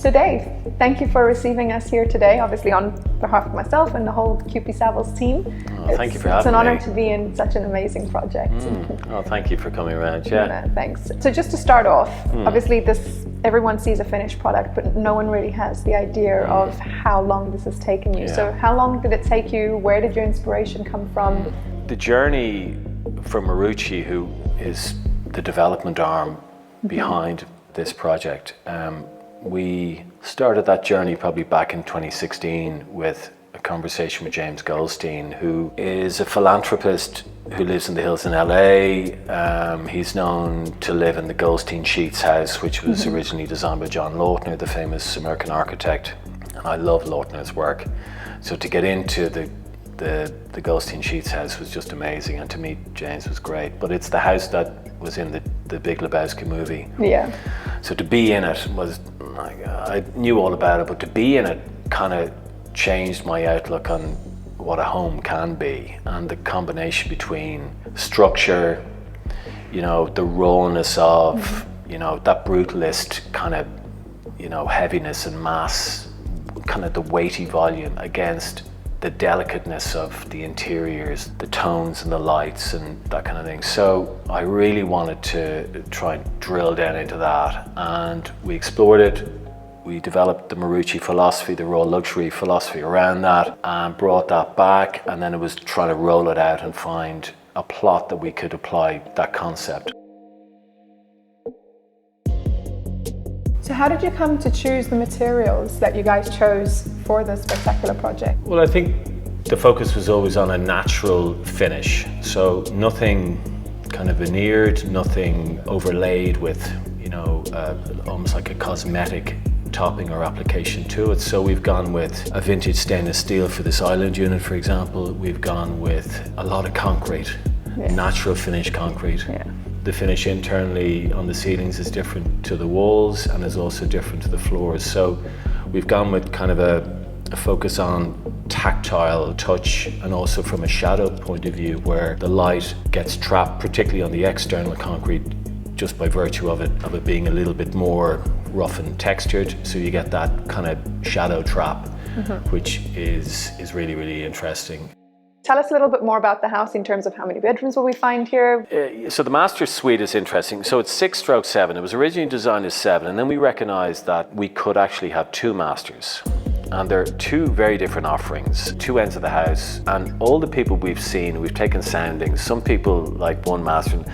So Dave, thank you for receiving us here today, obviously on behalf of myself and the whole QP Savills team. Thank you for having me. It's an honor to be in such an amazing project. Oh, thank you for coming around, Thanks. So just to start off, obviously everyone sees a finished product, but no one really has the idea of how long this has taken you. So how long did it take you? Where did your inspiration come from? The journey from Marucci, who is the development arm behind this project, we started that journey probably back in 2016 with a conversation with James Goldstein, who is a philanthropist who lives in the hills in LA. He's known to live in the Goldstein Sheets house, which was originally designed by John Lautner, the famous American architect. And I love Lautner's work. So to get into the Goldstein Sheets house was just amazing, and to meet James was great. But it's the house that was in the Big Lebowski movie. Yeah. So to be in it was like, I knew all about it, but to be in it kind of changed my outlook on what a home can be, and the combination between structure, the rawness of, that brutalist kind of, heaviness and mass, kind of the weighty volume against the delicateness of the interiors, the tones and the lights and that kind of thing. So I really wanted to try and drill down into that, and we explored it. We developed the Marucci philosophy, the raw luxury philosophy around that, and brought that back, and then it was trying to roll it out and find a plot that we could apply that concept. So how did you come to choose the materials that you guys chose for this spectacular project? Well, I think the focus was always on a natural finish. So nothing kind of veneered, nothing overlaid with, almost like a cosmetic topping or application to it. So we've gone with a vintage stainless steel for this island unit, for example. We've gone with a lot of concrete, natural finish concrete. Yeah. The finish internally on the ceilings is different to the walls and is also different to the floors. So we've gone with kind of a focus on tactile touch, and also from a shadow point of view, where the light gets trapped, particularly on the external concrete, just by virtue of it being a little bit more rough and textured. So you get that kind of shadow trap, which is really, really interesting. Tell us a little bit more about the house in terms of how many bedrooms will we find here? So the master suite is interesting. So it's 6/7. It was originally designed as 7, and then we recognized that we could actually have 2 masters. And they're 2 very different offerings, 2 ends of the house. And all the people we've seen, we've taken soundings. Some people like 1 master,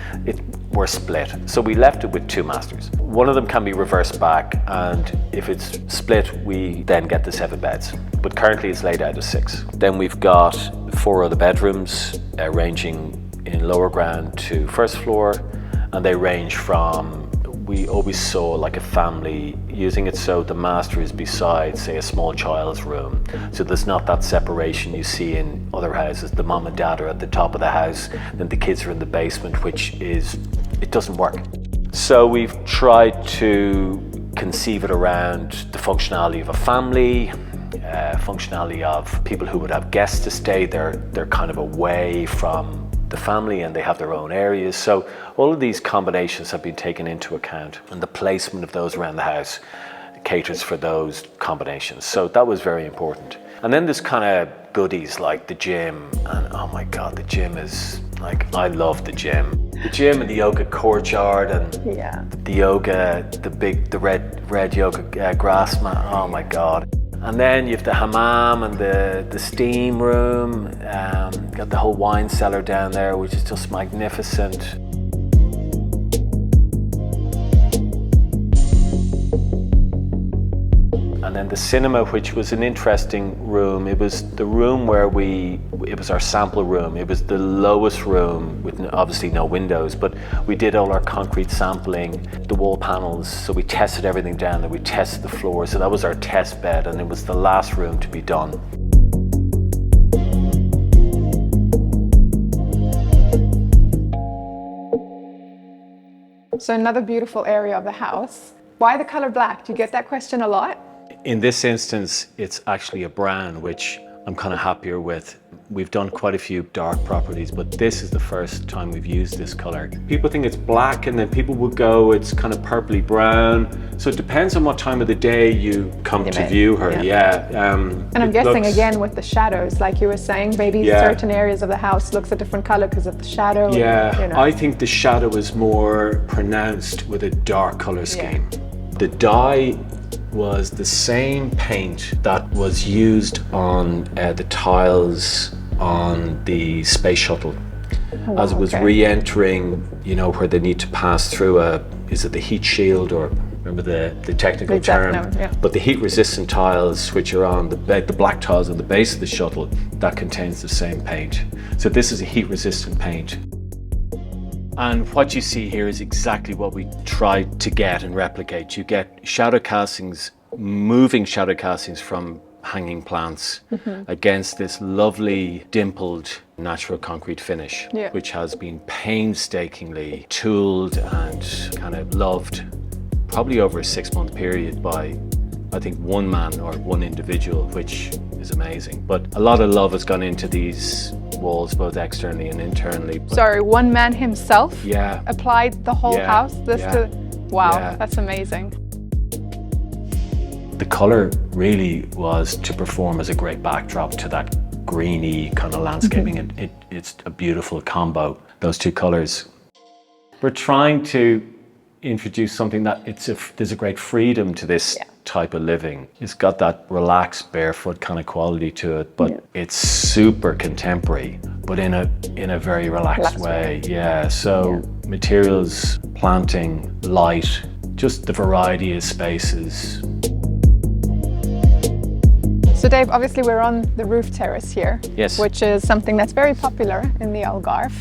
we're split. So we left it with 2 masters. One of them can be reversed back, and if it's split, we then get the 7 beds. But currently it's laid out as 6. Then we've got 4 other bedrooms, ranging in lower ground to first floor, and they range from, we always saw like a family using it, so the master is beside, say, a small child's room. So there's not that separation you see in other houses. The mom and dad are at the top of the house, then the kids are in the basement, it doesn't work. So we've tried to conceive it around the functionality of a family, functionality of people who would have guests to stay. They're kind of away from the family and they have their own areas. So all of these combinations have been taken into account, and the placement of those around the house caters for those combinations. So that was very important. And then there's kind of goodies like the gym, and oh my God, the gym is like, I love the gym. The gym and the yoga courtyard, and the yoga, the red yoga grass mat, oh my God. And then you have the hammam and the steam room, got the whole wine cellar down there, which is just magnificent. And then the cinema, which was an interesting room. It was the room where it was our sample room. It was the lowest room with obviously no windows, but we did all our concrete sampling, the wall panels. So we tested everything down there. We tested the floor. So that was our test bed, and it was the last room to be done. So another beautiful area of the house. Why the color black? Do you get that question a lot? In this instance, it's actually a brown, which I'm kind of happier with. we've done quite a few dark properties, but this is the first time we've used this color. People think it's black, and then people would go, it's kind of purpley brown. So it depends on what time of the day you come to view her. And I'm guessing again with the shadows, like you were saying, maybe certain areas of the house looks a different color because of the shadow. Yeah, you know. I think the shadow is more pronounced with a dark color scheme. The dye was the same paint that was used on the tiles on the space shuttle as it was re-entering, you know, where they need to pass through is it the heat shield, or remember the technical term? But the heat resistant tiles, which are on the black tiles on the base of the shuttle, that contains the same paint. So this is a heat resistant paint. And what you see here is exactly what we tried to get and replicate. You get shadow castings, moving shadow castings from hanging plants against this lovely dimpled natural concrete finish, which has been painstakingly tooled and kind of loved, probably over a 6-month period by, I think, one man or one individual, which is amazing. But a lot of love has gone into these walls, both externally and internally. Sorry, one man himself applied the whole house? Wow, that's amazing. The colour really was to perform as a great backdrop to that greeny kind of landscaping. It's a beautiful combo, those two colours. We're trying to introduce something that there's a great freedom to this type of living. It's got that relaxed, barefoot kind of quality to it, but it's super contemporary, but in a very relaxed way. So materials, planting, light, just the variety of spaces. So Dave, obviously we're on the roof terrace here, which is something that's very popular in the Algarve.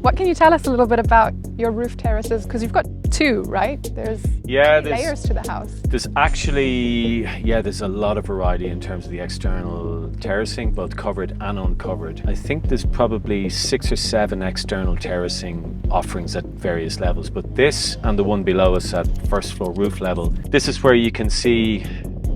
What can you tell us a little bit about your roof terraces? Because you've got two, right? There's layers to the house. There's actually, there's a lot of variety in terms of the external terracing, both covered and uncovered. I think there's probably 6 or 7 external terracing offerings at various levels, but this and the one below us at first floor roof level, this is where you can see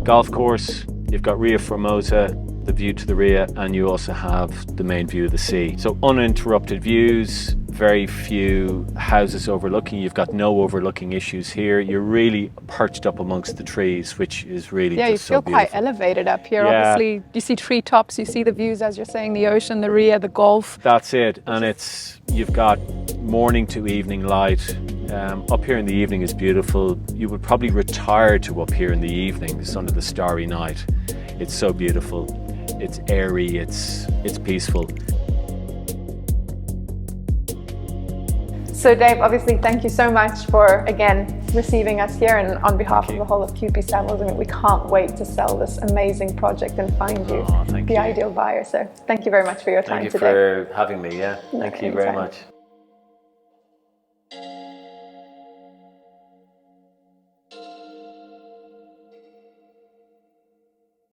golf course, you've got Ria Formosa, the view to the Ria, and you also have the main view of the sea. So uninterrupted views, very few houses overlooking. You've got no overlooking issues here. You're really perched up amongst the trees, which is really just so beautiful. You feel quite elevated up here. Obviously, you see treetops, you see the views, as you're saying, the ocean, the Ria, the Gulf. That's it, and you've got morning to evening light. Up here in the evening is beautiful. You would probably retire to up here in the evenings under the starry night. It's so beautiful. It's airy, it's peaceful. So Dave, obviously thank you so much for, again, receiving us here, and on behalf of the whole of QP Savills, I mean, we can't wait to sell this amazing project and find you the ideal buyer. So thank you very much for your time today. Thank you for having me, thank you very much.